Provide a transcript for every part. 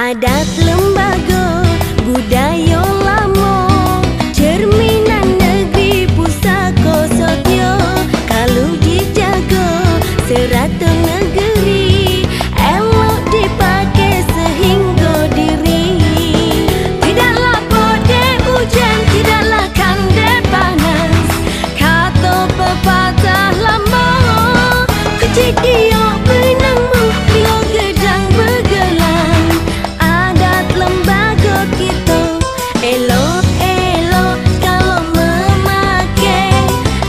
Adat lembaga budaya lamo, cerminan negeri pusaka sotyo. Kalau dijaga serata negeri, elok dipakai sehingga diri. Tidaklah podeh hujan, tidaklah kandai panas, kata pepatah lama. Kecil dia benangmu bila gedang bergelang. Adat lembaga kita elok-elok kalau memakai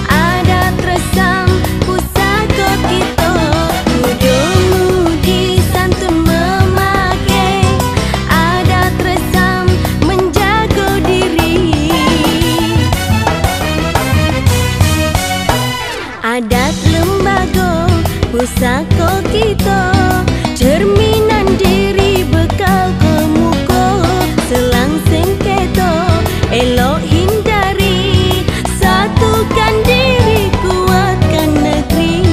adat resam pusaka kita. Muda-mudi santun memakai adat resam menjaga diri. Adat lembaga pusaka kita, cerminan diri bekal ke muka. Selang sengketa elok hindari, satukan diri kuatkan negeri.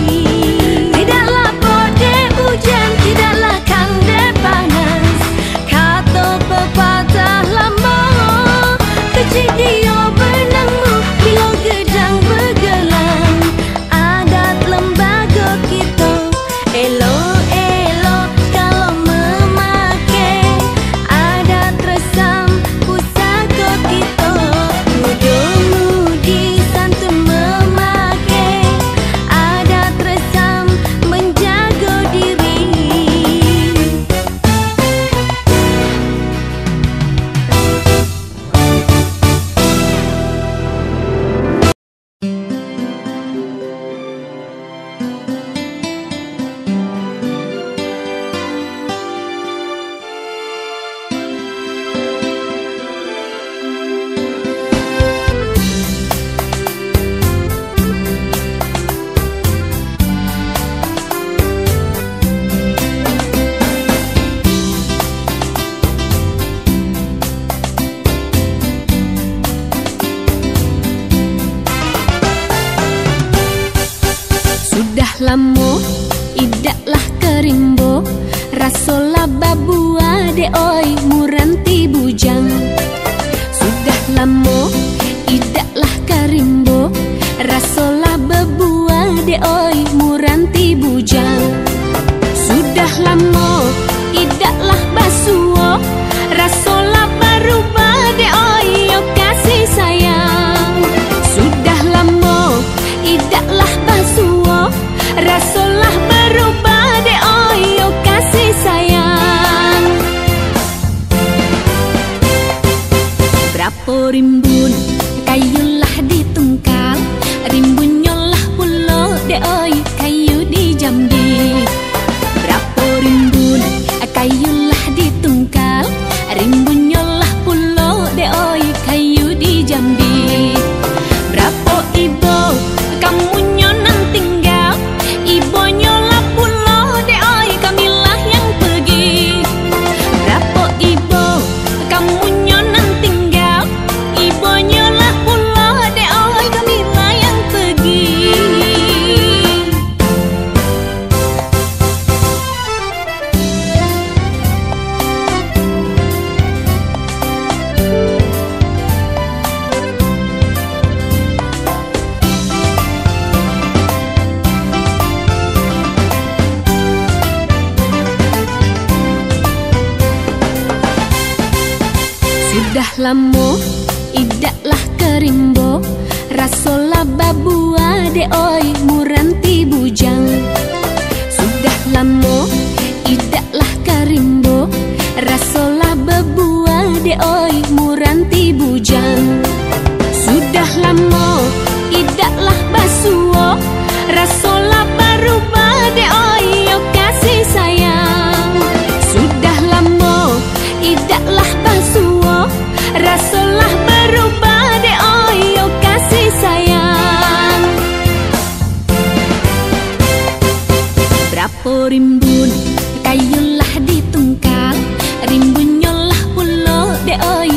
Tidaklah podeh hujan, tidaklah kandai panas, kata pepatah lama. Kecil dia benangmu bila gedang bergelang. Adat lembaga kita elok-elok kalau memakai adat resam pusaka kita. Muda-mudi santun memakai adat resam menjaga diri. Sudah lama idaklah kerimbo, rasola babua de oi muranti bujang. Sudah lama idaklah kerimbo, rasola babua de oi muranti bujang. Sudah lama idaklah basuo, rasola berubah de oi yo kasih sayang. Sudah lama idaklah basuo, rasolah berubah de oyo kasih sayang. Berapa rimbun kayulah ditungkal, rimbunyolah pulau de oy kayu di Jambi. Berapa rimbun kayulah ditungkal, rimbunyolah pulau de oy kayu di Jambi. Berapa ibu kamu nyonan tinggal, ibunya lah pulau de oi kamilah yang pergi. Berapa ibu kamu nyonan tinggal, ibunya lah pulau de oi kamilah yang pergi. Sudah lama idaklah kerimbo, rasola babua de oi muranti bujang. Sudah lama idaklah kerimbo, rasola babua de oi muranti bujang. Sudah lama idaklah basuo, rasola berubah de oi yo kasih sayang. Sudah lama idaklah basuo, rasolah berubah de oyo kasih sayang. Berapa rimbun kayulah ditungkal, rimbunyolah pulau de oy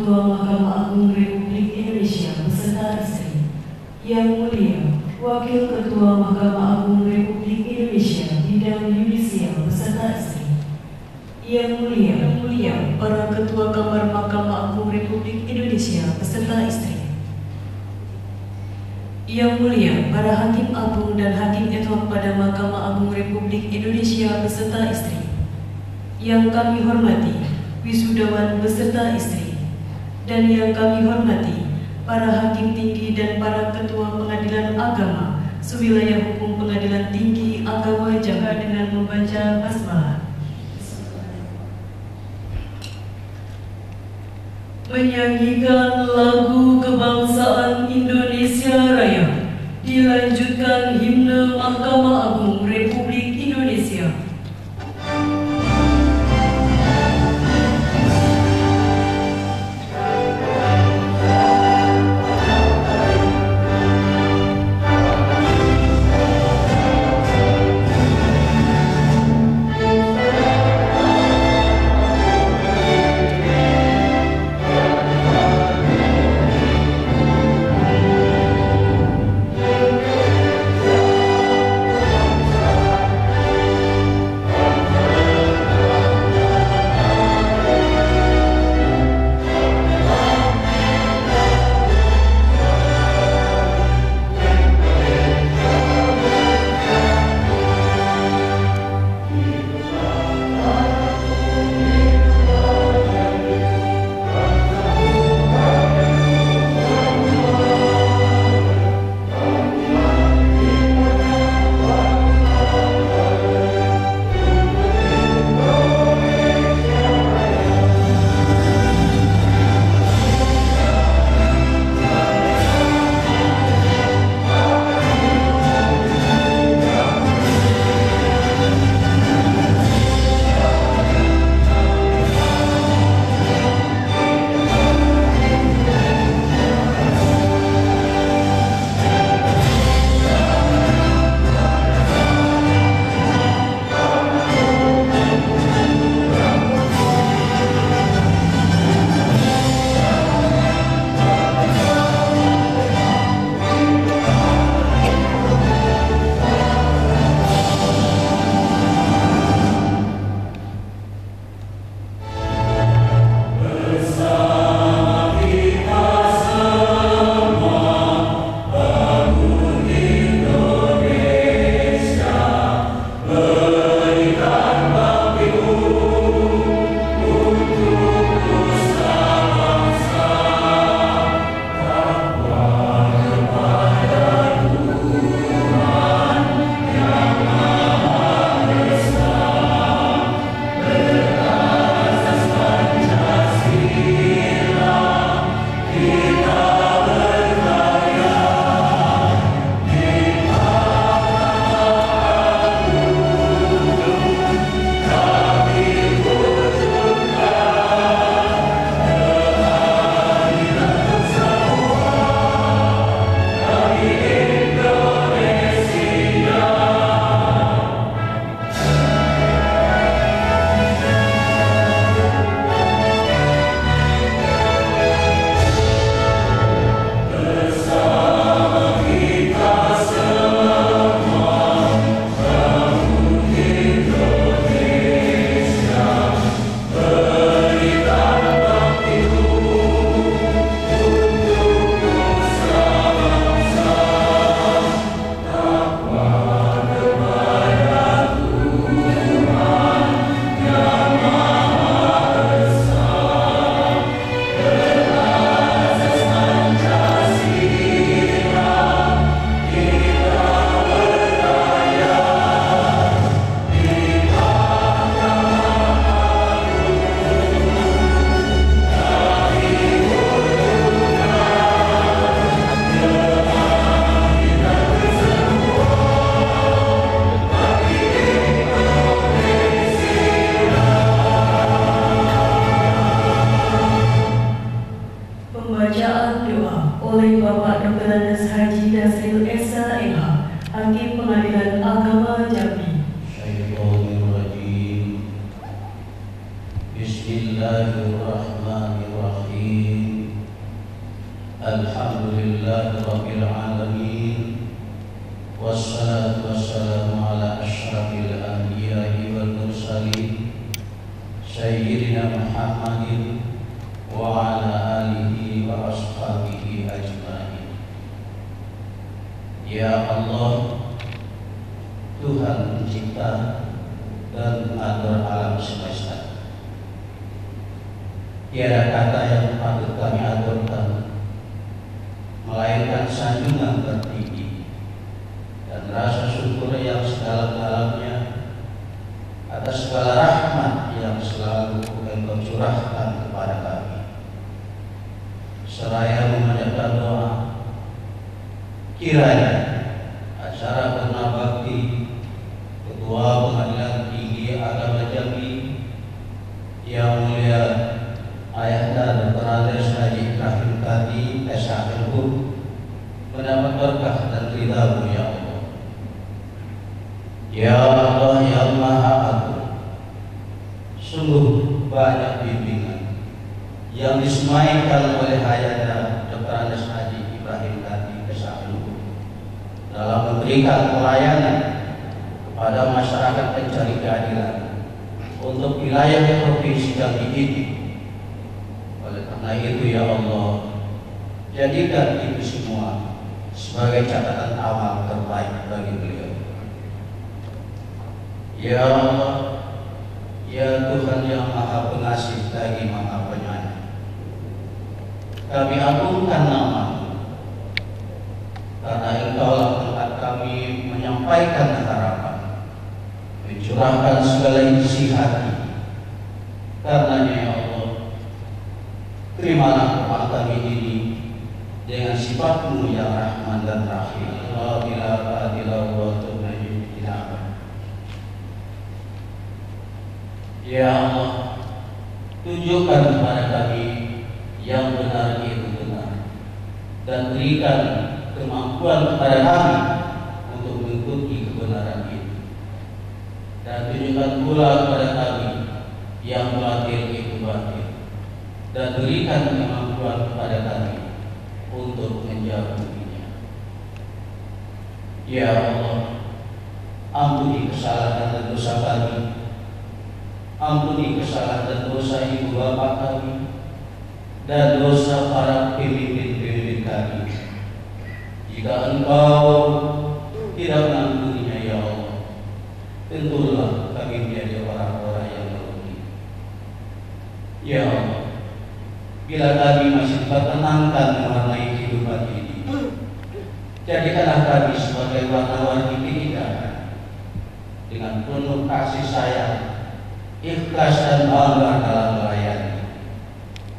Ketua Mahkamah Agung Republik Indonesia beserta istri, Yang Mulia Wakil Ketua Mahkamah Agung Republik Indonesia Bidang Yudisial beserta istri, Yang Mulia para Ketua Kamar Mahkamah Agung Republik Indonesia beserta istri, Yang Mulia para Hakim Agung dan Hakim ad hoc pada Mahkamah Agung Republik Indonesia beserta istri, yang kami hormati wisudawan beserta istri, dan yang kami hormati para hakim tinggi dan para ketua pengadilan agama sewilayah hukum Pengadilan Tinggi Agama Jakarta dengan membaca basmalah. Menyanyikan lagu kebangsaan Indonesia Raya, dilanjutkan himne Mahkamah Agung Republik Indonesia. Hakim Pengadilan Agama Jambi. Syaitonirrajim. Bismillahirrahmanirrahim. Alhamdulillahirabbil alamin. Wassalatu wassalamu ala asyrafil anbiya'i wal mursalin sayyidina Muhammadin wa ala alihi wa ashabihi ajmain. Ya Allah, Tuhan pencipta dan pengatur alam semesta, tiada kata yang patut kami aturkan melainkan sanjungan tertinggi dan rasa syukur yang sedalam-dalamnya atas segala rahmat yang selalu Engkau curahkan kepada kami. Seraya memanjatkan doa, kiranya acara berbakti Ketua Pengadilan Tinggi Agama Jambi yang mulia Ayahanda Dr. Andes Haji Ibrahim Kadi SHMH mendapat berkah dan ridha-Mu ya Allah. Ya Allah yang Maha Agung, sungguh banyak bimbingan yang disemaikan oleh Ayahanda Dr. Andes Haji Ibrahim Kadi SHMH dalam memberikan pelayanan kepada masyarakat pencari keadilan untuk wilayah provinsi Jambi ini. Oleh karena itu ya Allah, jadikan itu semua sebagai catatan amal terbaik bagi beliau. Ya Allah, ya Tuhan yang Maha Pengasih lagi Maha Penyayang, kami agungkan nama-Mu karena Engkaulah tempat kami menyampaikan harapan, mencurahkan segala isi hati. Karenanya ya Allah, terimalah doa kami ini dengan sifat-Mu yang Rahman dan Rahim. La ilaha illallah Tuhan. Ya Allah, tunjukkan kepada kami yang benar itu benar, dan berikan kemampuan kepada kami untuk mengikuti kebenaran itu, dan tunjukkan pula kepada kami yang batil itu batil, dan berikan kemampuan kepada kami untuk menjauhinya. Ya Allah, ampuni kesalahan dan dosa kami, ampuni kesalahan dan dosa ibu bapak kami, dan dosa para pemimpin-pemimpin kami. Jika Engkau tidak mengampuninya ya Allah, tentulah kami menjadi orang-orang yang merugi. Ya Allah, bila kami masih tertenangkan mewarnai kehidupan ini, jadikanlah kami sebagai warna-warni keindahan dengan penuh kasih sayang, ikhlas dan bangga dalam melayani,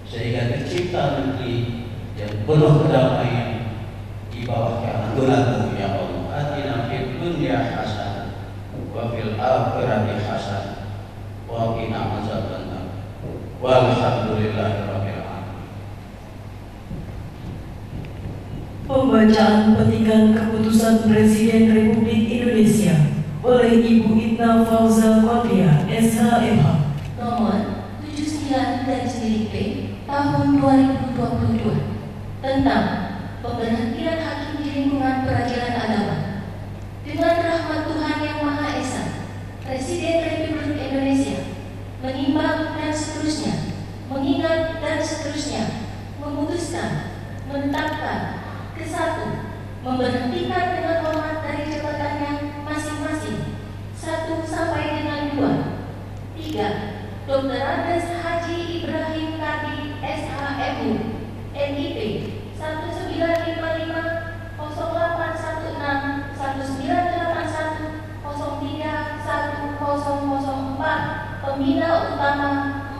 sehingga tercipta negeri yang penuh kedamaian di bawah keanggunan-Mu ya Allah. Atina fid dunya hasanah wa fil akhirati hasanah wa qina azabannar. Walhamdulillahirabbil alamin. Pembacaan petikan keputusan Presiden Republik Indonesia oleh Ibu Itna Fauza Qadriah SHMH nomor 79/P tahun 2022 tentang pemberhentian hakim di lingkungan peradilan agama. Dengan rahmat Tuhan yang Maha Esa, Presiden Republik Indonesia menimbang dan seterusnya, mengingat dan seterusnya, memutuskan, menetapkan, ke-1, memberhentikan dengan hormat dari jabatannya masing-masing 1 sampai dengan 2. 3. Dr. Andes Haji Ibrahim Kadi SHMH NIP 1955 0816 1981 031004 Pembina Utama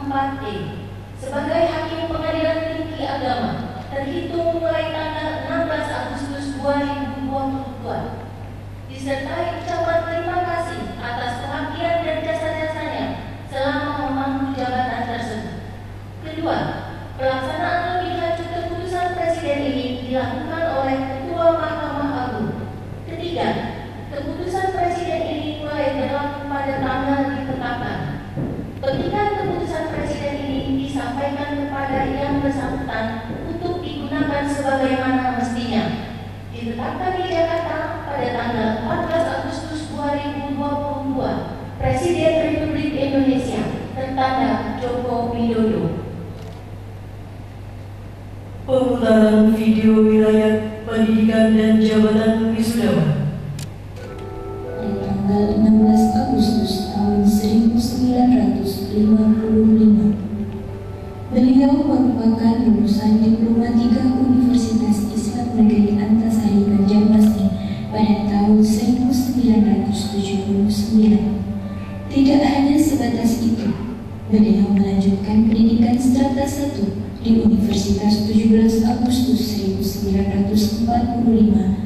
4E sebagai Hakim Pengadilan Tinggi Agama terhitung mulai tanggal 16 Agustus 2022, disertai ucapan terima kasih atas pengabdian dan jasa-jasanya selama memangku jabatan tersebut. Kedua, pelaksanaan lebih lanjut keputusan Presiden ini dilakukan oleh Ketua Mahkamah Agung. Ketiga, keputusan Presiden ini mulai berlaku pada tanggal ditetapkan. Petikan keputusan Presiden ini disampaikan kepada yang bersangkutan untuk digunakan sebagaimana ditetapkan di Jakarta pada tanggal 14 Agustus 2022, Presiden Republik Indonesia tertanda Joko Widodo. Pemutaran video wilayah pendidikan dan jabatan wisudawan. Pada tanggal 16 Agustus tahun 1955, beliau merupakan lulusan Diplomatika Universitas Islam Negeri Antasari Banjarmasin pada tahun 1979. Tidak hanya sebatas itu, beliau melanjutkan pendidikan strata 1 di Universitas 17 Agustus 1945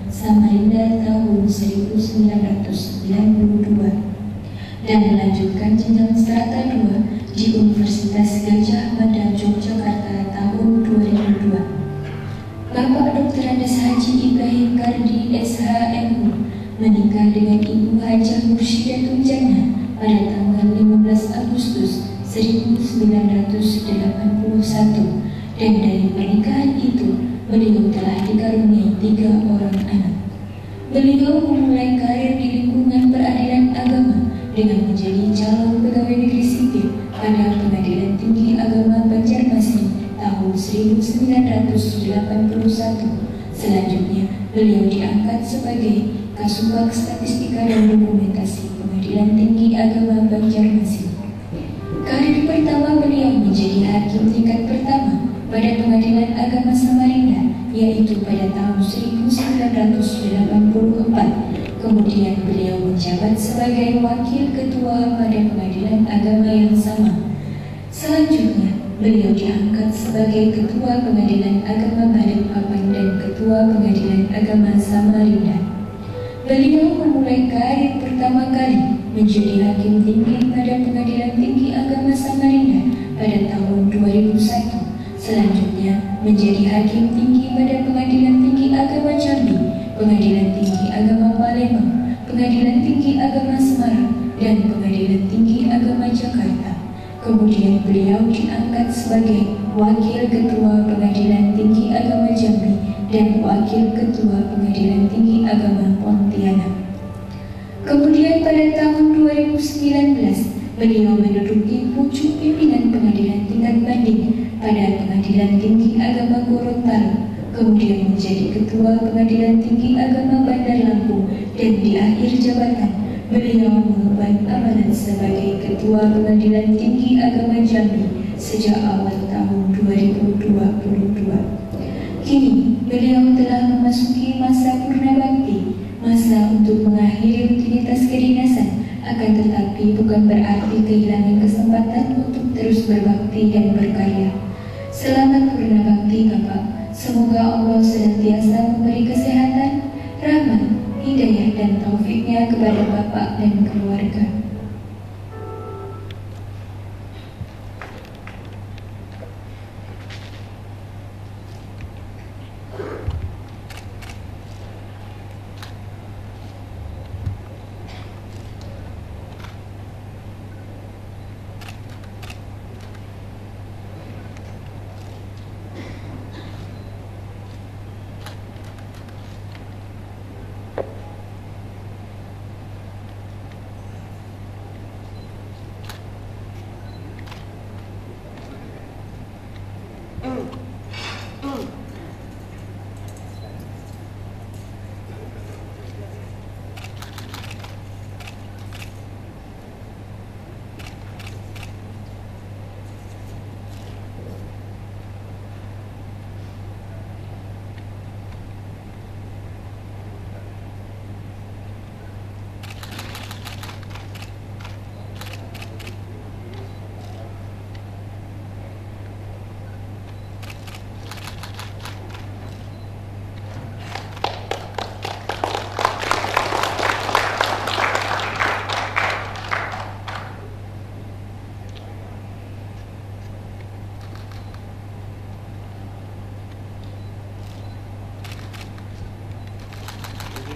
Samarinda tahun 1992 dan melanjutkan jenjang strata 2 di Universitas Gajah Mada Yogyakarta tahun 2002. Bapak Dr. Andes Haji Ibrahim Kardi SHMU menikah dengan Ibu Hajah Mursyidatun Jannah pada tanggal 15 Agustus 1981 dan dari pernikahan itu beliau telah dikaruniai 3 orang anak. Beliau memulai karir di lingkungan peradilan agama dengan menjadi calon pegawai negeri sipil pada Pengadilan Tinggi Agama Banjarmasin tahun 1981. Selanjutnya, beliau diangkat sebagai Kasubag Statistika dan Dokumentasi Pengadilan Tinggi Agama Banjarmasin. Karir pertama beliau menjadi hakim tingkat pertama pada Pengadilan Agama Samarinda, yaitu pada tahun 1984. Kemudian beliau menjabat sebagai wakil ketua pada Pengadilan Agama yang sama. Selanjutnya, beliau diangkat sebagai ketua Pengadilan Agama Balikpapan dan ketua Pengadilan Agama Samarinda. Beliau memulai karir pertama kali menjadi hakim tinggi pada Pengadilan Tinggi Agama Samarinda pada tahun 2001. Selanjutnya menjadi hakim tinggi pada Pengadilan Tinggi Agama Jambi, Pengadilan Tinggi Agama Palembang, Pengadilan Tinggi Agama Semarang, dan Pengadilan Tinggi Agama Jakarta. Kemudian beliau diangkat sebagai wakil ketua Pengadilan Tinggi Agama Jambi dan wakil ketua Pengadilan Tinggi Agama Pontianak. Kemudian pada tahun 2019, beliau menduduki pucuk pimpinan Pengadilan Tingkat Banding pada Pengadilan Tinggi Agama Gorontalo, kemudian menjadi ketua Pengadilan Tinggi Agama Bandar Lampung, dan di akhir jabatan beliau mengemban amanat sebagai ketua Pengadilan Tinggi Agama Jambi sejak awal tahun 2022. Kini beliau telah memasuki masa purna bakti, masa untuk mengakhiri rutinitas kedinasan, akan tetapi bukan berarti kehilangan kesempatan untuk terus berbakti dan berkarya. Selamat purna bakti Bapak. Semoga Allah senantiasa memberi kesehatan, rahmat, hidayah dan taufiknya kepada Bapak dan keluarga.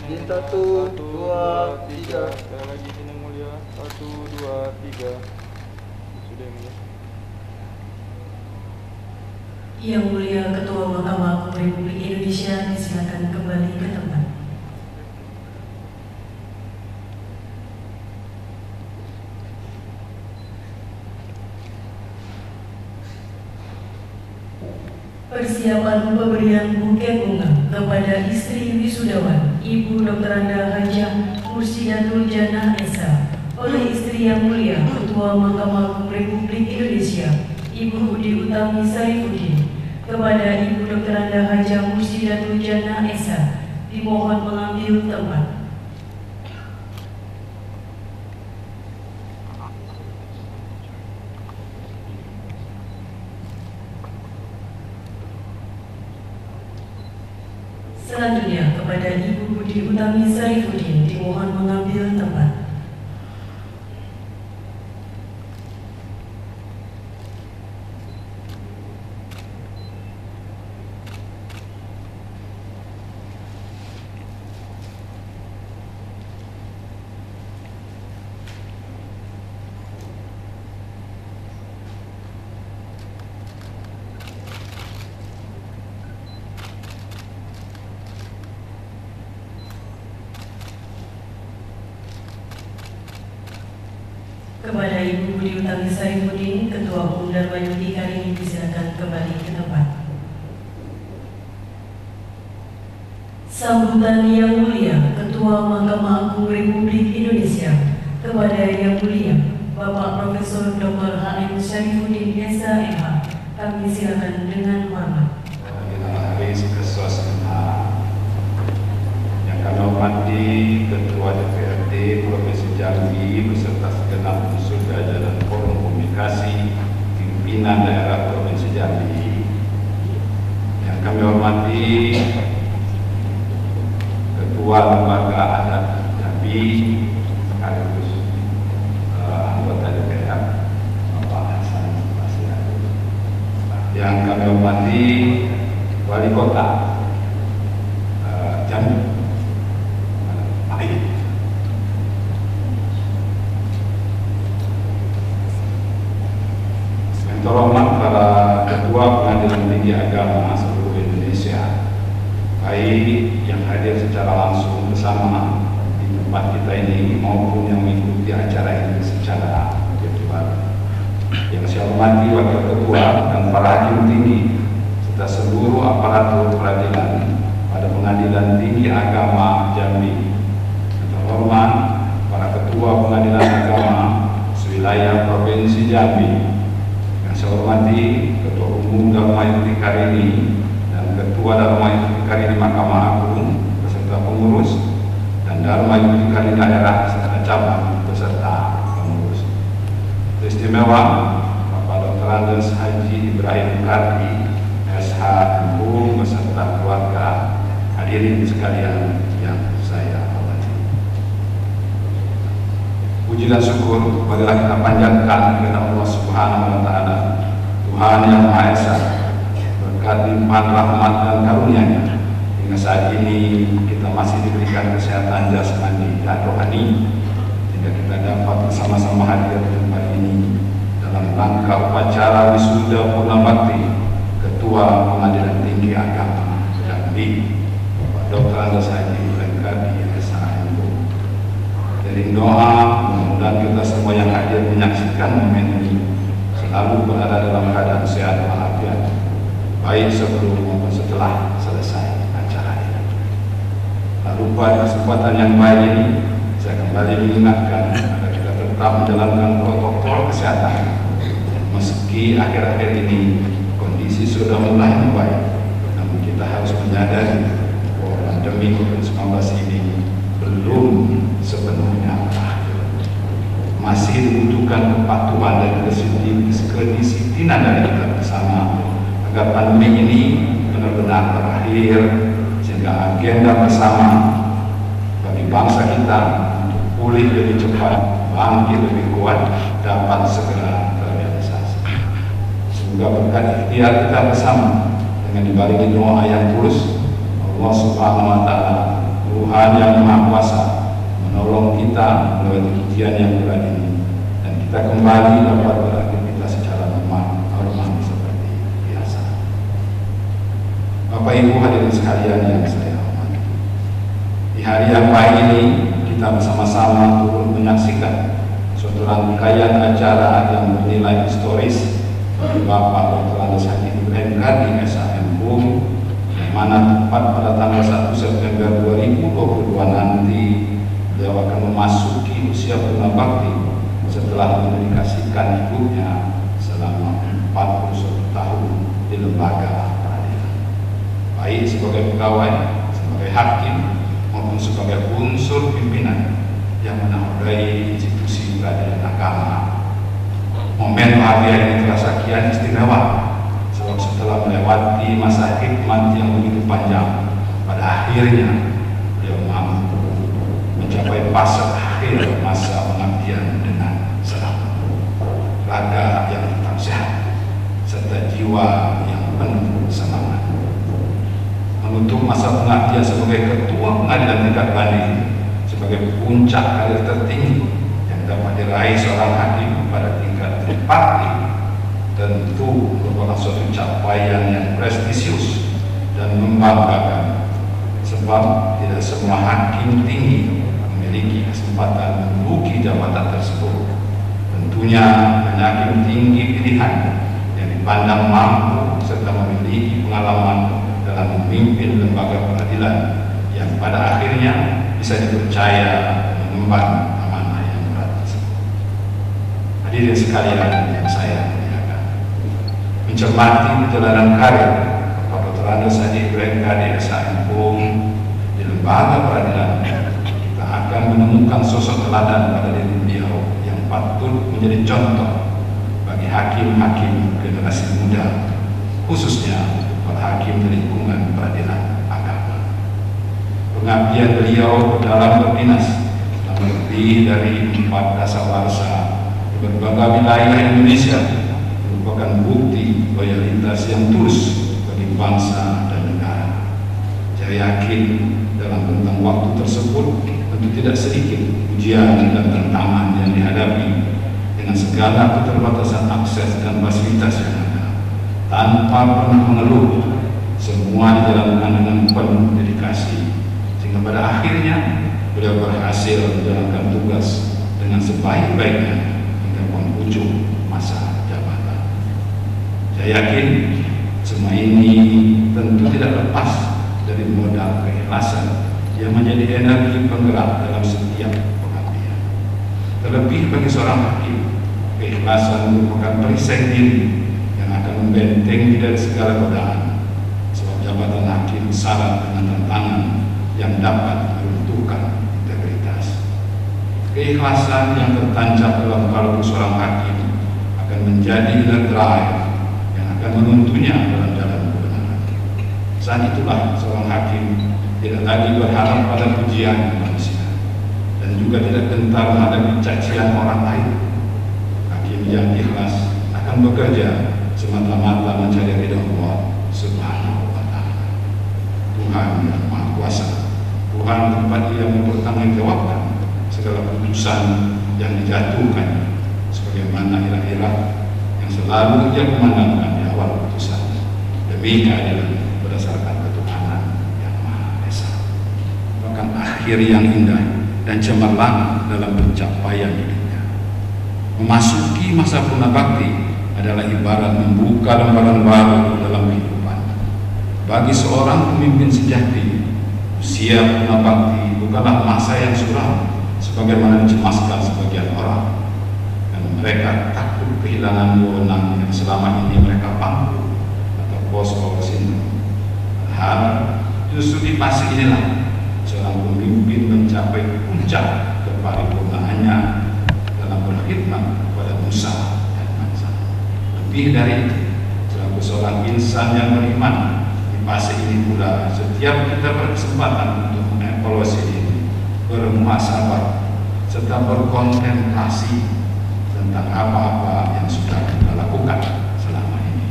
Izin 1, 2, 3. Sekali lagi izin yang mulia. 1, 2, 3. Sudah yang mulia. Yang mulia Ketua Mahkamah Agung Republik Indonesia, silakan kembali ke tempat. persiapan pemberian buket bunga kepada istri wisudawan Ibu Dr. Anda Hajah Mursidatul Jannah Esa oleh istri yang mulia Ketua Mahkamah Agung Republik Indonesia Ibu Budi Utami Sarifuddin kepada Ibu Dr. Anda Hajah Mursidatul Jannah Esa dimohon mengambil tempat. Selanjutnya kepada Ibu Budi Utami Sarifuddin dimohon mengambil tempat. Kepada Ibu Budi Utami Sarifuddin, Ketua Umum Dharma Yukti Karini, disilakan kembali ke tempat. Sambutan yang mulia Ketua Mahkamah Agung Republik Indonesia kepada Yang Mulia Bapak Profesor Dr. H.M. Syarifuddin SH MH, kami silakan dengan hormat. Yang kami hormati Ketua DPRD Provinsi Jambi beserta segenap unsur jajaran Forum Komunikasi Pimpinan Daerah Provinsi Jambi. Yang kami hormati Ketua Lembaga Adat Jambi sekaligus anggota DPR Bapak Hasan Basir. Yang kami hormati Wali Kota Jambi Pak Ibu. Yang terhormat para Ketua Pengadilan Tinggi Agama seluruh Indonesia, baik yang hadir secara langsung bersama di tempat kita ini maupun yang mengikuti acara ini secara virtual. Yang saya hormati Wakil Ketua dan para hakim tinggi serta seluruh aparatur peradilan pada Pengadilan Tinggi Agama Jambi. Yang terhormat para Ketua Pengadilan Agama sewilayah Provinsi Jambi. Yang saya hormati Ketua Umum Dharma Yukti Karini dan Ketua Dharma Yukti Karini Mahkamah Agung beserta pengurus dan Dharma Yukti Karini daerah secara cabang beserta pengurus. Istimewa Bapak Dr. Andes Haji Ibrahim Kardi SH MPU beserta keluarga, hadirin sekalian yang saya hormati. Puji dan syukur marilah kita panjatkan kepada Allah Subhanahu wa taala, Tuhan yang Maha Esa, berkat limpahan rahmat dan karunia-Nya hingga saat ini kita masih diberikan kesehatan jasmani dan rohani sehingga kita dapat bersama-sama hadir di tempat ini dalam rangka upacara wisuda Purna Bakti Ketua Pengadilan Tinggi Agama Jambi Bapak Dr. Andes Haji Ibrahim Kardi SH.MPU. Dari doa mudah-mudahan kita semua yang hadir menyaksikan momen ini selalu berada dalam keadaan sehat walafiat, baik sebelum maupun setelah selesai acara ini. Lalu pada kesempatan yang baik ini saya kembali mengingatkan agar kita tetap menjalankan protokol kesehatan meski akhir-akhir ini kondisi sudah mulai membaik, namun kita harus menyadari bahwa pandemi COVID-19 ini belum sepenuhnya berakhir. Masih dibutuhkan kepatuhan dan kedisiplinan dari kita bersama agar pandemi ini benar-benar berakhir sehingga agenda bersama bagi bangsa kita untuk pulih lebih cepat, bangkit lebih kuat dapat segera terrealisasi. Semoga berkat ikhtiar kita bersama dengan dibarengi doa yang tulus, Allah Subhanahu wa taala, Tuhan yang Maha Kuasa, menolong kita melalui ujian yang berat ini dan kita kembali dapat beraktivitas secara normal seperti biasa. Bapak Ibu hadirin sekalian yang saya hormati, di hari yang baik ini kita bersama-sama turut menyaksikan suatu rangkaian acara yang bernilai historis bagi Bapak Dr. Andes Haji Ibrahim Kardi SH.MPU Agung, yang mana tepat pada tanggal 1 September 2022 nanti beliau akan memasuki usia purnabakti setelah mendedikasikan hidupnya selama 41 tahun di lembaga peradilan, baik sebagai pegawai, sebagai hakim, maupun sebagai unsur pimpinan yang menaungi institusi peradilan agama. Momen bahagia ini terasa kian istimewa, sebab setelah melewati masa hikmat yang begitu panjang, pada akhirnya beliau mampu mencapai fase akhir masa pengabdian dengan selamat. Raga yang tetap sehat serta jiwa yang penuh semangat. Menutup masa pengabdian sebagai ketua pengadilan tingkat banding, sebagai puncak karir tertinggi yang dapat diraih seorang hakim pada tingkat tripartit, tentu merupakan suatu capaian yang prestisius dan membanggakan, sebab tidak semua hakim tinggi memiliki kesempatan menduduki jabatan tersebut. Tentunya hanya hakim tinggi pilihan yang dipandang mampu serta memiliki pengalaman dalam memimpin lembaga peradilan yang pada akhirnya bisa dipercaya mengemban amanah yang berat tersebut. Hadirin sekalian yang saya muliakan, mencermati perjalanan karir Bapak Dr. Andes Haji Ibrahim Kadi SHM di lembaga peradilan, kita akan menemukan sosok teladan pada diri beliau yang patut menjadi contoh bagi hakim-hakim generasi muda, khususnya para hakim di lingkungan peradilan agama. Pengabdian beliau dalam berdinas selama lebih dari 4 dasawarsa di berbagai wilayah Indonesia merupakan bukti loyalitas yang tulus bagi bangsa dan negara. Saya yakin dalam rentang waktu tersebut tentu tidak sedikit ujian dan tantangan yang dihadapi dengan segala keterbatasan akses dan fasilitas yang ada. Tanpa pernah mengeluh, semua dijalankan dengan penuh dedikasi, sehingga pada akhirnya beliau berhasil menjalankan tugas dengan sebaik-baiknya hingga penghujung masa jabatan. Saya yakin semua ini tentu tidak lepas dari modal keikhlasan yang menjadi energi penggerak dalam setiap pengabdian. Terlebih bagi seorang hakim, keikhlasan merupakan perisai diri yang akan membentengi dari segala godaan, sebab jabatan hakim syarat dengan tantangan yang dapat meruntuhkan integritas. Keikhlasan yang tertancap dalam kalbu seorang hakim akan menjadi inner drive yang akan menuntunnya dalam jalan kebenaran. Saat itulah seorang hakim tidak lagi berharap pada pujian manusia dan juga tidak gentar menghadapi cacian orang lain. Hakim yang ikhlas akan bekerja semata-mata mencari ridha Allah Subhanahu wa Ta'ala. Tuhan yang Maha Kuasa, Tuhan tempat Ia mempertanggungjawabkan segala keputusan yang dijatuhkan, sebagaimana ilah-ilah yang selalu Ia memandangkan di awal keputusan demi keadilan berdasarkan ketuhanan yang Maha Esa. Bahkan akhir yang indah dan cemerlang dalam pencapaian hidupnya. Memasuki masa purnabakti adalah ibarat membuka lembaran baru dalam kehidupan. Bagi seorang pemimpin sejati, usia purnabakti bukanlah masa yang suram sebagaimana dicemaskan sebagian orang, dan mereka takut kehilangan wewenang yang selama ini mereka pangku atau post-power syndrome. Padahal justru di fase inilah seorang pemimpin mencapai puncak keparipurnaannya dalam berkhidmat kepada Musa. Lebih dari itu, selaku seorang insan yang beriman, di fase ini pula setiap kita berkesempatan untuk mengevaluasi diri, bermuhasabah, serta berkontemplasi tentang apa-apa yang sudah kita lakukan selama ini,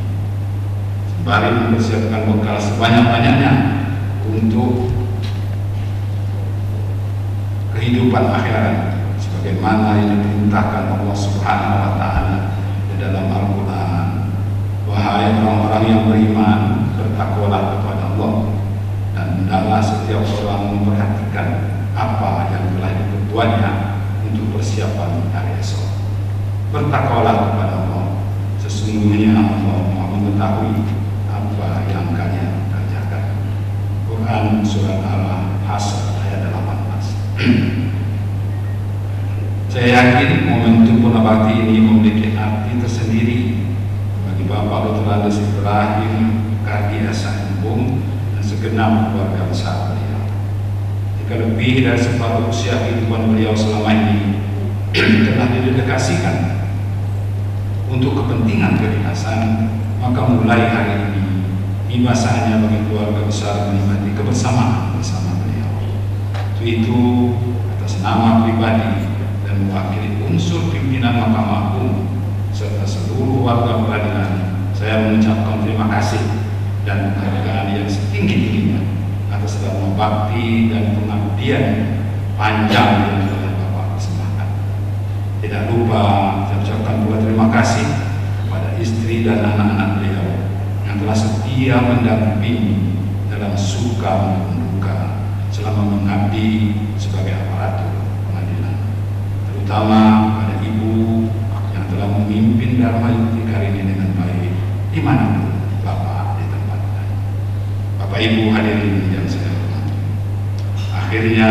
sembari mempersiapkan bekal sebanyak-banyaknya untuk kehidupan akhirat, sebagaimana yang diperintahkan Allah Subhanahu wa Ta'ala di dalam Al-Quran. Wahai orang-orang yang beriman, bertakwalah kepada Allah dan hendaklah setiap orang memperhatikan apa yang telah diperbuatnya untuk persiapan hari esok. Bertakwalah kepada Allah, sesungguhnya Allah Maha mengetahui apa yang kalian Al-Quran surat Al-Hasr ayat 18. Saya yakin momentum Punabakti ini memiliki arti tersendiri bagi Bapak Dr. Andes Ibrahim Kardi SHM dan segenap keluarga besar beliau. Jika lebih dari separuh usia kehidupan beliau selama ini telah didedikasikan untuk kepentingan kedinasan, maka mulai hari ini saatnya bagi keluarga besar menikmati kebersamaan bersama beliau. Itu atas nama pribadi dan mewakili unsur pimpinan Mahkamah Agung serta seluruh warga peradilan, saya mengucapkan terima kasih dan penghargaan yang setinggi-tingginya atas dharma bakti dan pengabdian panjang yang telah Bapak persembahkan. Tidak lupa saya ucapkan pula terima kasih kepada istri dan anak-anak beliau yang telah setia mendampingi dalam suka maupun duka selama mengabdi sebagai aparatur pengadilan, terutama pada Ibu yang telah memimpin Dharma Yukti Karini dengan baik dimanapun Bapak ditempatkan. Bapak Ibu hadirin yang saya hormati, akhirnya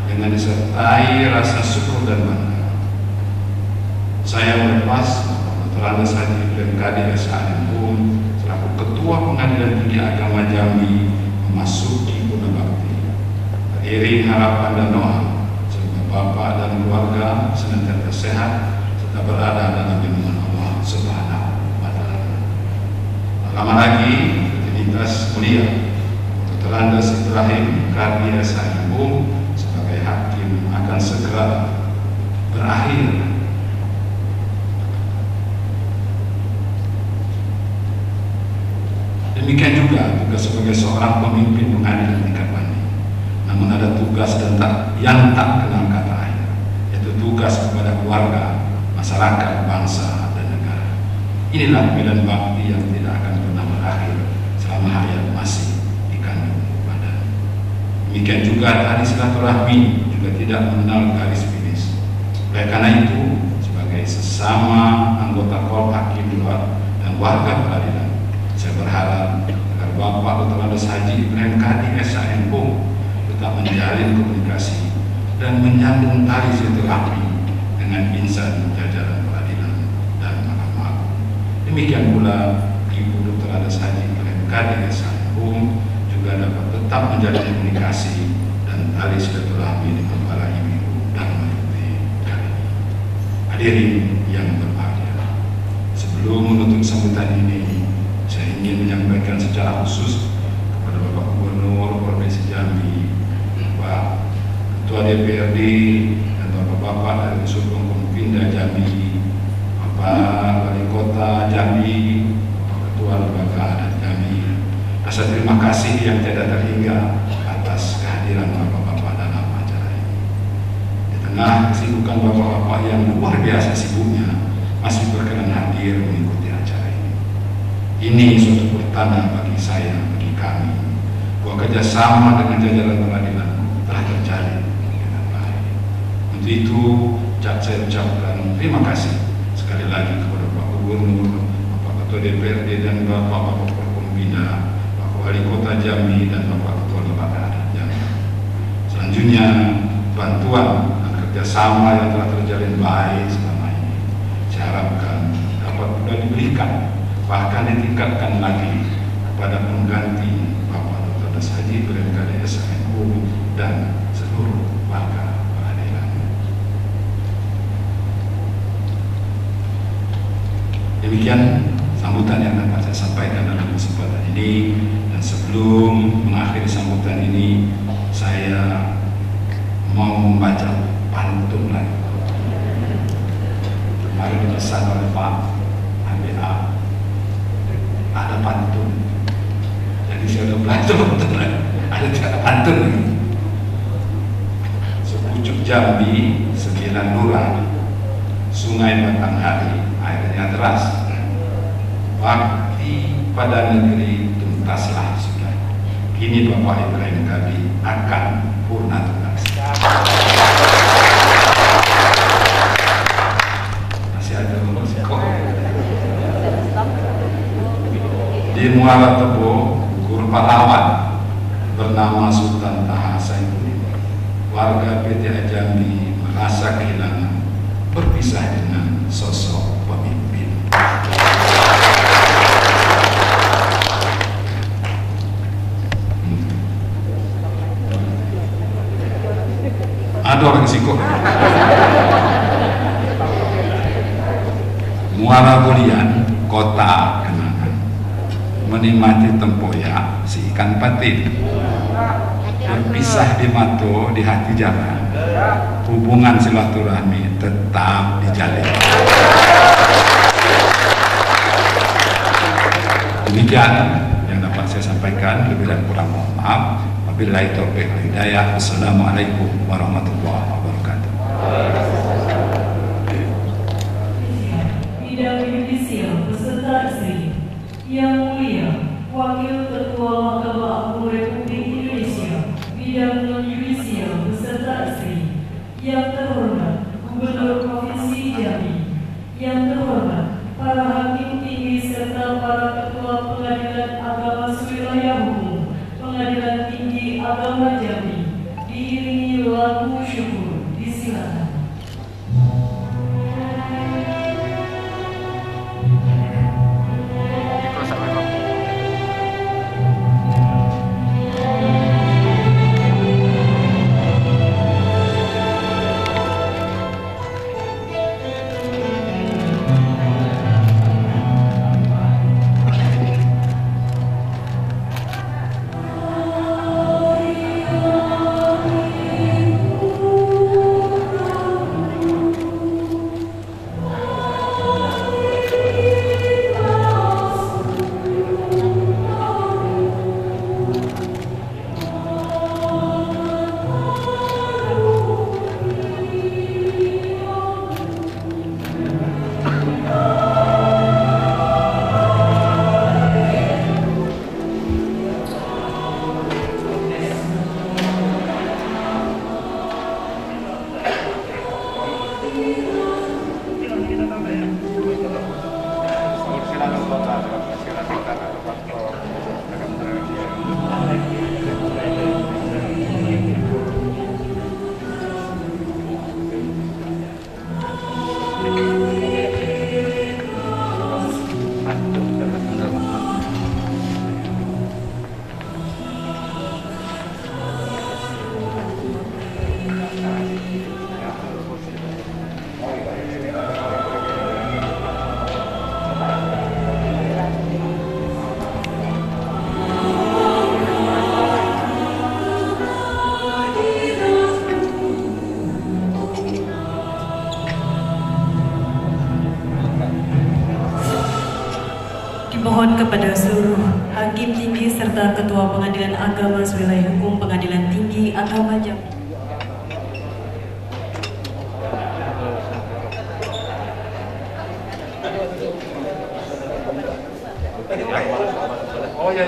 dengan disertai rasa syukur dan bangga, saya melepas Dr. Andes Haji Ibrahim Kardi SHM selaku Ketua Pengadilan Tinggi Agama Jambi memasuki Punabakti. Beriring harapan dan doa semoga Bapak dan keluarga senantiasa sehat serta berada dalam lindungan Allah Subhanahu wa Ta'ala. Lama lagi rutinitas mulia Dr. Andes Ibrahim Kardi SHM sebagai hakim akan segera berakhir. Demikian juga tugas sebagai seorang pemimpin pengadilan tingkat banding. Namun ada tugas yang tak kenal kata akhir, yaitu tugas kepada keluarga, masyarakat, bangsa, dan negara. Inilah pilihan bakti yang tidak akan pernah berakhir selama hayat masih dikandung badan. Demikian juga tali silaturahmi juga tidak mengenal garis finish. Oleh karena itu, sebagai sesama anggota Korps Hakim dan warga peradilan, saya berharap agar Bapak Dr. Andes Haji Ibrahim Kardi SHM tetap menjalin komunikasi dan menyambung tali silaturahmi dengan insan jajaran peradilan dan Mahkamah Agung. Demikian pula Ibu Dr. Andes Haji Ibrahim Kardi SHM juga dapat tetap menjalin komunikasi dan tali silaturahmi dengan para ibu dan Yukti Karini. Hadirin yang berbahagia, sebelum menutup sambutan ini, saya ingin menyampaikan secara khusus kepada Bapak Gubernur Provinsi Jambi, Bapak Ketua DPRD, dan Bapak-Bapak dari unsur Pemkopimda Jambi, Bapak Wali Kota Jambi, Bapak Ketua Lembaga Adat Jambi. Rasa terima kasih yang tidak terhingga atas kehadiran Bapak-Bapak dalam acara ini. Di tengah kesibukan Bapak-Bapak yang luar biasa sibuknya, masih berkenan hadir mengikuti acara ini. Ini suatu pertanda bagi saya, bagi kami, bahwa kerjasama dengan jajaran peradilan telah terjalin dengan baik. Untuk itu, saya ucapkan terima kasih sekali lagi kepada Pak Gubernur, Bapak Ketua DPRD, dan Bapak Forkompinda, Bapak Wali Kota Jambi, dan Bapak Ketua Lembaga Adat Jambi. Selanjutnya, bantuan dan kerjasama yang telah terjalin baik selama ini, saya harapkan dapat sudah diberikan, bahkan ditingkatkan lagi kepada pengganti Bapak Dr. Andes Haji Ibrahim Kardi SHM dan seluruh warga peradilan. Demikian sambutan yang dapat saya sampaikan dalam kesempatan ini, dan sebelum mengakhiri sambutan ini, saya mau membaca pantun lagi. Kemarin dipesan oleh Pak ABA, ada pantun, jadi saya udah belajar ada pantun. Sepucuk Jambi 9 lurah, sungai Batanghari airnya deras, bakti pada negeri tuntaslah sudah, kini Bapak Ibrahim Kardi akan purna tugas. Masih ada di Muara Tebo, Guru Pahlawan, bernama Sultan Taha Saifuddin, warga PTA Jambi merasa kehilangan berpisah dengan sosok pemimpin. Ada orang siko. Muara Bulian, kota kenangan, menikmati tempoyak si ikan patin, berpisah di Mato di hati jalan, hubungan silaturahmi tetap dijalin. Demikian yang dapat saya sampaikan, lebih dan kurang mohon maaf. Wabillahi taufiq wal hidayah. Wassalamualaikum warahmatullahi wabarakatuh. Bidang Yudisial beserta istri, Yang Mulia Wakil Ketua Mahkamah Agung Republik Indonesia, Bidang Non-Yudisial beserta istri, Yang terhormat Gubernur Provinsi Jambi, Yang terhormat para hakim tinggi serta para ketua Pengadilan Agama Sewilayah Hukum Pengadilan Tinggi Agama Jambi, diiringi lagu syukur. Disilakan. Mohon kepada seluruh hakim tinggi serta ketua Pengadilan Agama Sewilayah Hukum Pengadilan Tinggi Agama Jambi. Oh ya.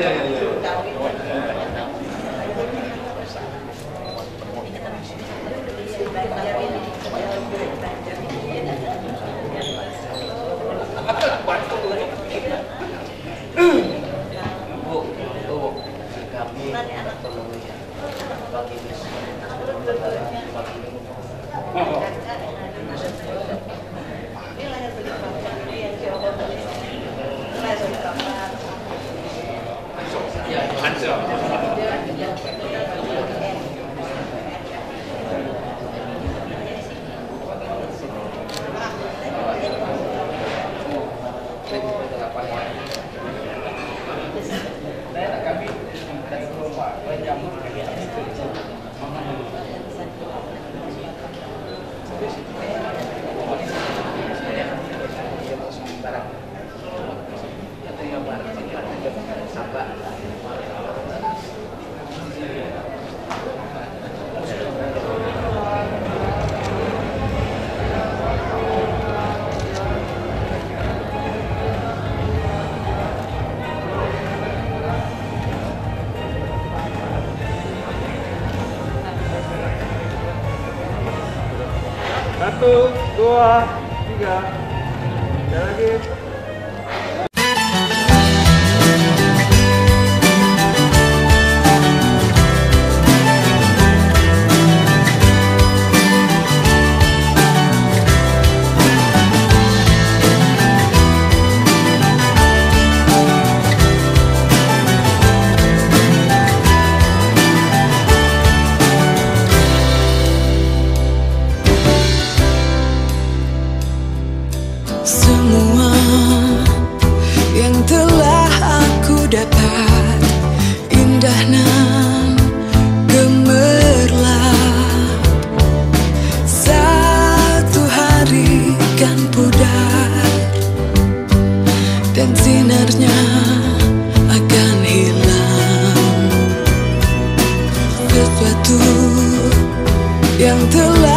Satu, dua, tiga. Ada lagi. sesuatu yang telah